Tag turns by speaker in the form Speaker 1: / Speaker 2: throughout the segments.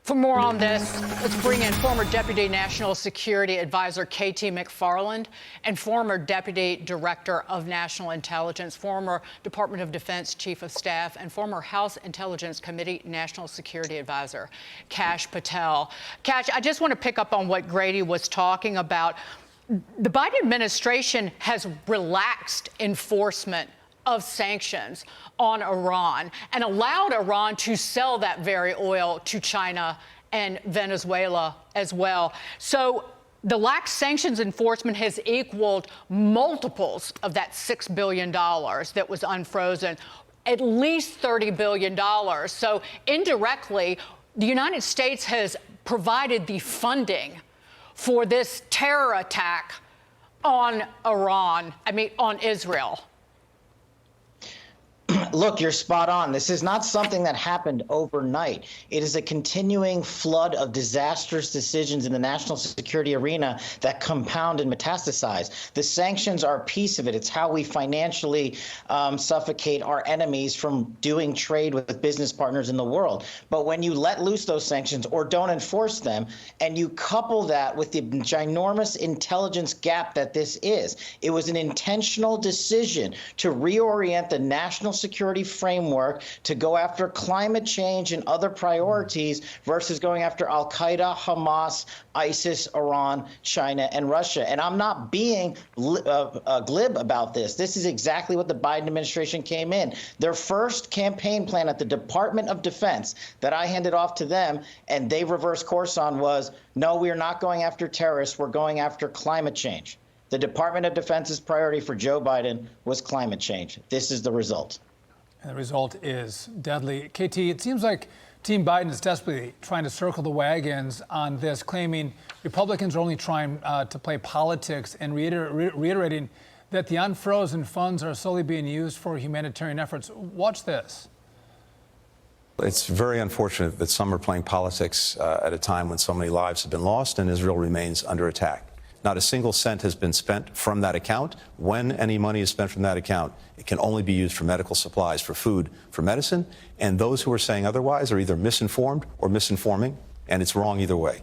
Speaker 1: For more on this, let's bring in former Deputy National Security Advisor K.T. McFarland and former Deputy Director of National Intelligence, former Department of Defense Chief of Staff, and former House Intelligence Committee National Security Advisor Kash Patel. Kash, I just want to pick up on what Grady was talking about. The Biden administration has relaxed enforcement of sanctions on Iran and allowed Iran to sell that very oil to China and Venezuela as well. So the lax sanctions enforcement has equaled multiples of that $6 billion that was unfrozen, at least $30 billion. So indirectly, the United States has provided the funding for this terror attack on on Israel.
Speaker 2: Look, you're spot on. This is not something that happened overnight. It is a continuing flood of disastrous decisions in the national security arena that compound and metastasize. The sanctions are a piece of it. It's how we financially suffocate our enemies from doing trade with business partners in the world. But when you let loose those sanctions or don't enforce them, and you couple that with the ginormous intelligence gap that this is, it was an intentional decision to reorient the national security framework to go after climate change and other priorities versus going after al-Qaeda, Hamas, ISIS, Iran, China, and Russia. And I'm not being glib about this. This is exactly what the Biden administration came in. Their first campaign plan at the Department of Defense that I handed off to them and they reversed course on was, no, we are not going after terrorists. We're going after climate change. The Department of Defense's priority for Joe Biden was climate change. This is the result.
Speaker 3: And the result is deadly. KT, it seems like Team Biden is desperately trying to circle the wagons on this, claiming Republicans are only trying to play politics and reiterating that the unfrozen funds are solely being used for humanitarian efforts. Watch this.
Speaker 4: It's very unfortunate that some are playing politics at a time when so many lives have been lost and Israel remains under attack. Not a single cent has been spent from that account. When any money is spent from that account, it can only be used for medical supplies, for food, for medicine. And those who are saying otherwise are either misinformed or misinforming, and it's wrong either way.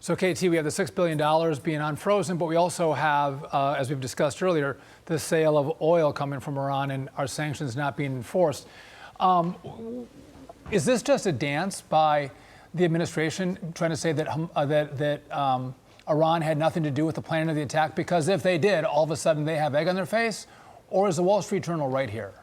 Speaker 3: So, KT, we have the $6 billion being unfrozen, but we also have, as we've discussed earlier, the sale of oil coming from Iran and our sanctions not being enforced. Is this just a dance by the administration trying to say that Iran had nothing to do with the planning of the attack? Because if they did, all of a sudden they have egg on their face? Or is the Wall Street Journal right here?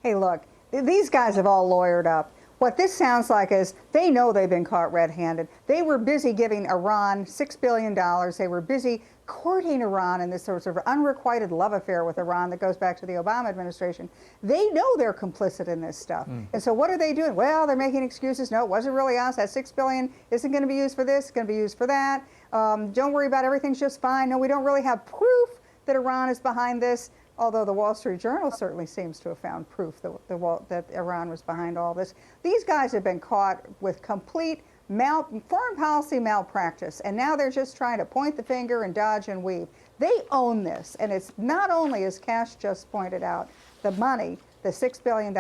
Speaker 5: Hey, look, these guys have all lawyered up. What this sounds like is they know they've been caught red-handed. They were busy giving Iran $6 billion. They were busy courting Iran in this sort of unrequited love affair with Iran that goes back to the Obama administration. They know they're complicit in this stuff. And so what are they doing? Well, they're making excuses. No, it wasn't really us. That $6 billion isn't going to be used for this. It's going to be used for that. Don't worry about it. Everything's just fine. No, we don't really have proof that Iran is behind this. Although the Wall Street Journal certainly seems to have found proof that Iran was behind all this. These guys have been caught with complete foreign policy malpractice, and now they're just trying to point the finger and dodge and weave. They own this, and it's not only, as Kash just pointed out, the money, the $6 billion.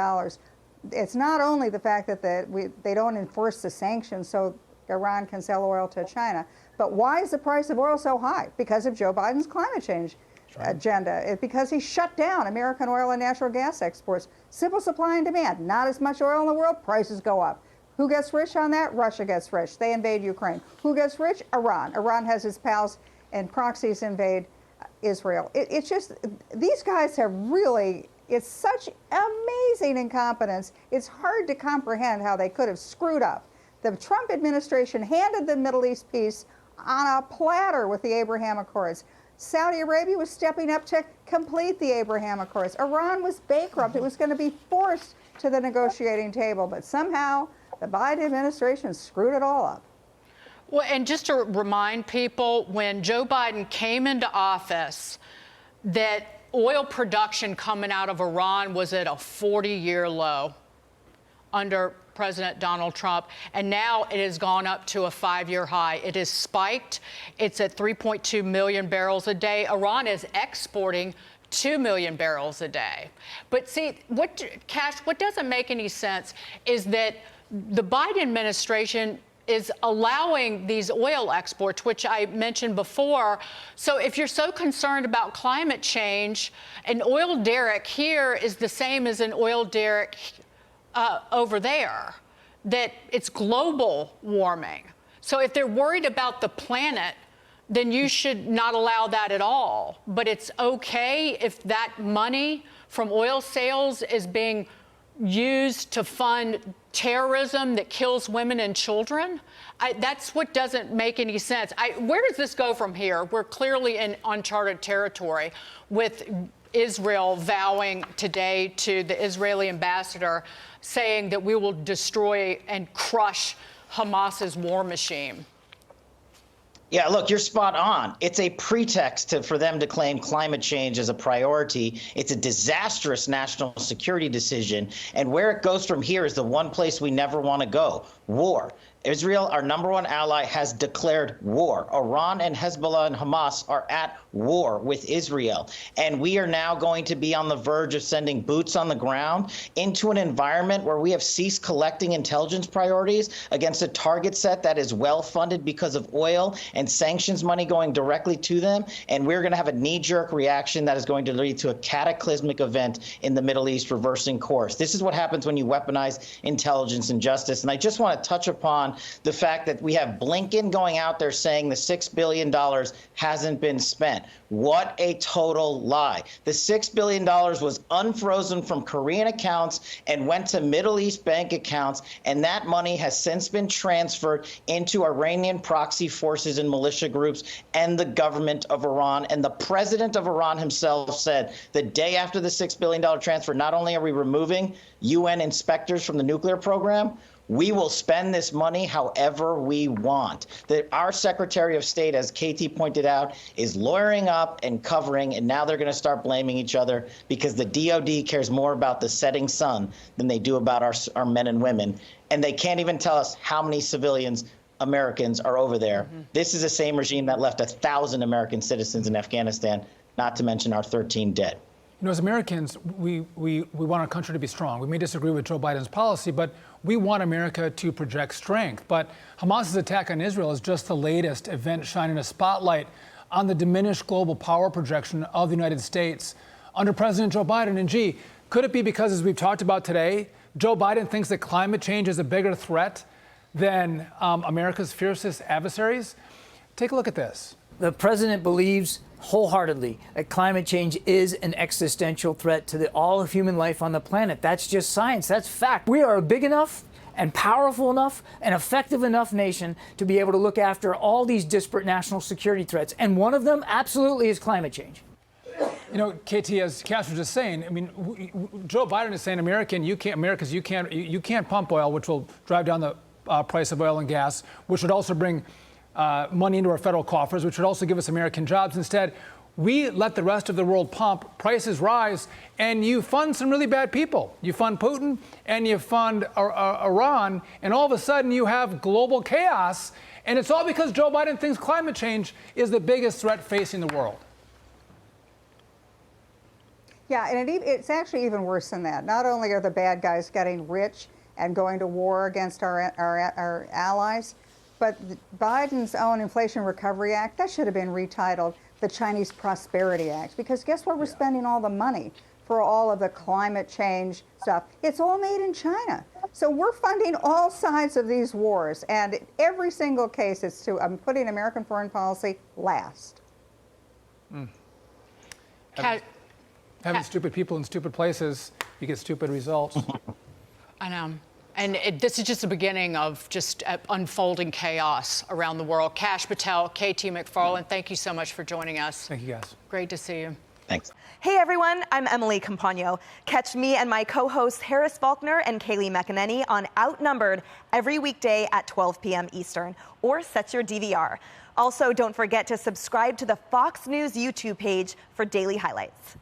Speaker 5: It's not only the fact that they don't enforce the sanctions so Iran can sell oil to China, but why is the price of oil so high? Because of Joe Biden's climate change agenda. Because he shut down American oil and natural gas exports. Simple supply and demand. Not as much oil in the world, prices go up. Who gets rich on that? Russia gets rich. They invade Ukraine. Who gets rich? Iran. Iran has its pals and proxies invade Israel. It's just, these guys have really, it's such amazing incompetence. It's hard to comprehend how they could have screwed up. The Trump administration handed the Middle East peace on a platter with the Abraham Accords. Saudi Arabia was stepping up to complete the Abraham Accords. Iran was bankrupt. It was going to be forced to the negotiating table, but somehow the Biden administration screwed it all up.
Speaker 1: Well, and just to remind people, when Joe Biden came into office, that oil production coming out of Iran was at a 40-year low under President Donald Trump, and now it has gone up to a 5-year high. It has spiked. It's at 3.2 million barrels a day. Iran is exporting 2 million barrels a day. But see, Kash, what doesn't make any sense is that the Biden administration is allowing these oil exports, which I mentioned before. So if you're so concerned about climate change, an oil derrick here is the same as an oil derrick over there, that it's global warming. So if they're worried about the planet, then you should not allow that at all. But it's okay if that money from oil sales is being used to fund terrorism that kills women and children. That's what doesn't make any sense. Where does this go from here? We're clearly in uncharted territory, with Israel vowing today to the Israeli ambassador, saying that we will destroy and crush Hamas's war machine.
Speaker 2: Yeah, look, you're spot on. It's a pretext for them to claim climate change as a priority. It's a disastrous national security decision. And where it goes from here is the one place we never want to go: war. Israel, our number one ally, has declared war. Iran and Hezbollah and Hamas are at war with Israel. And we are now going to be on the verge of sending boots on the ground into an environment where we have ceased collecting intelligence priorities against a target set that is well funded because of oil and sanctions money going directly to them. And we're going to have a knee-jerk reaction that is going to lead to a cataclysmic event in the Middle East reversing course. This is what happens when you weaponize intelligence and justice. And I just want to touch upon the fact that we have Blinken going out there saying the $6 billion hasn't been spent. What a total lie. The $6 billion was unfrozen from Korean accounts and went to Middle East bank accounts, and that money has since been transferred into Iranian proxy forces and militia groups and the government of Iran. And the president of Iran himself said the day after the $6 billion transfer, not only are we removing UN inspectors from the nuclear program, we will spend this money however we want. Our Secretary of State, as KT pointed out, is lawyering up and covering, and now they're going to start blaming each other because the DOD cares more about the setting sun than they do about our men and women. And they can't even tell us how many civilians, Americans, are over there. This is the same regime that left 1,000 American citizens in Afghanistan, not to mention our 13 dead.
Speaker 3: You know, as Americans, we want our country to be strong. We may disagree with Joe Biden's policy, but we want America to project strength. But Hamas's attack on Israel is just the latest event shining a spotlight on the diminished global power projection of the United States under President Joe Biden. And gee, could it be because, as we've talked about today, Joe Biden thinks that climate change is a bigger threat than America's fiercest adversaries? Take a look at this.
Speaker 6: The president believes wholeheartedly that climate change is an existential threat to all of human life on the planet. That's just science. That's fact. We are a big enough and powerful enough and effective enough nation to be able to look after all these disparate national security threats. And one of them absolutely is climate change.
Speaker 3: You know, KT, as Kash was just saying, I mean, Joe Biden is saying, you can't pump oil, which will drive down the price of oil and gas, which would also bring money into our federal coffers, which would also give us American jobs. Instead, we let the rest of the world pump, prices rise, and you fund some really bad people. You fund Putin and you fund Iran, and all of a sudden you have global chaos. And it's all because Joe Biden thinks climate change is the biggest threat facing the world.
Speaker 5: Yeah, and it's actually even worse than that. Not only are the bad guys getting rich and going to war against our allies, but Biden's own Inflation Recovery Act, that should have been retitled the Chinese Prosperity Act, because guess where we're spending all the money for all of the climate change stuff? It's all made in China. So we're funding all sides of these wars, and every single case it's to putting American foreign policy last.
Speaker 3: Having stupid people in stupid places, you get stupid results.
Speaker 1: I know. And this is just the beginning of just unfolding chaos around the world. Kash, Patel, KT McFarland, thank you so much for joining us.
Speaker 3: Thank you, guys.
Speaker 1: Great to see you.
Speaker 2: Thanks.
Speaker 7: Hey everyone, I'm Emily Campagno. Catch me and my co-hosts Harris Faulkner and Kaylee McEnany on Outnumbered every weekday at 12 p.m. Eastern, or set your DVR. Also, don't forget to subscribe to the Fox News YouTube page for daily highlights.